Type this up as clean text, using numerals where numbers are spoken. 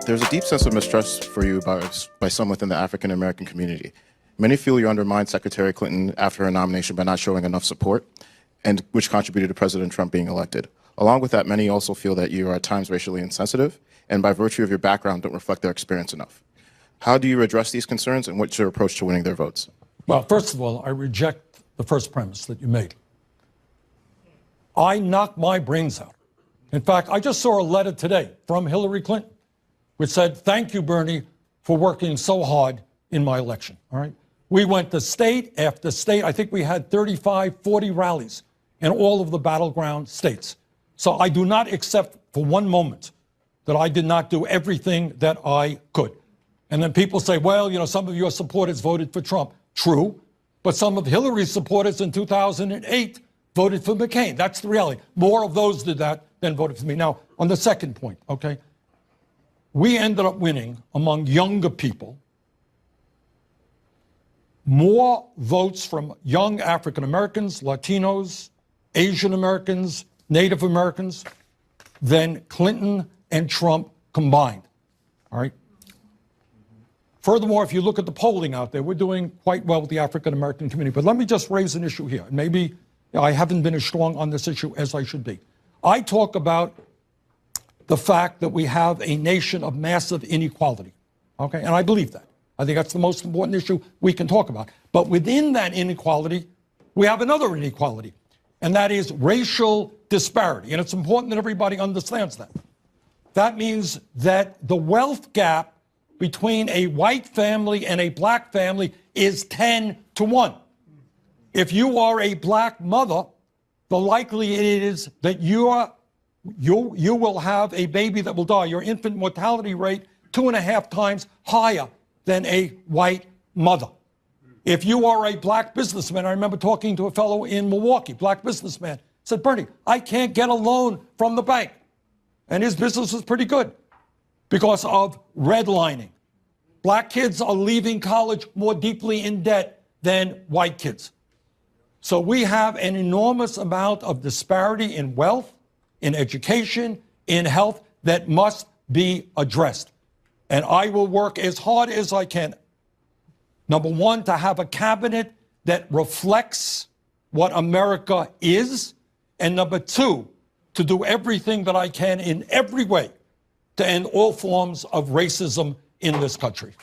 There's a deep sense of mistrust for you by some within the African American community. Many feel you undermined Secretary Clinton after her nomination by not showing enough support, and which contributed to President Trump being elected. Along with that, many also feel that you are at times racially insensitive, and by virtue of your background, don't reflect their experience enough. How do you address these concerns, and what's your approach to winning their votes? Well, first of all, I reject the first premise that you made. I knocked my brains out. In fact, I just saw a letter today from Hillary Clinton, which said, "Thank you, Bernie, for working so hard in my election." All right. We went to state after state. I think we had 35, 40 rallies in all of the battleground states. So I do not accept for one moment that I did not do everything that I could. And then people say, well, you know, some of your supporters voted for Trump. True. But some of Hillary's supporters in 2008 voted for McCain. That's the reality. More of those did that than voted for me. Now, on the second point, okay, we ended up winning among younger people more votes from young African Americans, Latinos, Asian Americans, Native Americans than Clinton and Trump combined. All right. Furthermore, if you look at the polling out there, we're doing quite well with the African American community. But let me just raise an issue here. Maybe I haven't been as strong on this issue as I should be. I talk about the fact that we have a nation of massive inequality. Okay, and I believe that. I think that's the most important issue we can talk about. But within that inequality, we have another inequality, and that is racial disparity. And it's important that everybody understands that. That means that the wealth gap between a white family and a black family is 10 to 1. If you are a black mother, the likelihood is that you will have a baby that will die. Your infant mortality rate 2.5 times higher than a white mother. If you are a black businessman, I remember talking to a fellow in Milwaukee, black businessman, said, Bernie, I can't get a loan from the bank. And his business is pretty good because of redlining. Black kids are leaving college more deeply in debt than white kids. So we have an enormous amount of disparity in wealth, in education, in health that must be addressed. And I will work as hard as I can, number one, to have a cabinet that reflects what America is, and number two, to do everything that I can in every way to end all forms of racism in this country.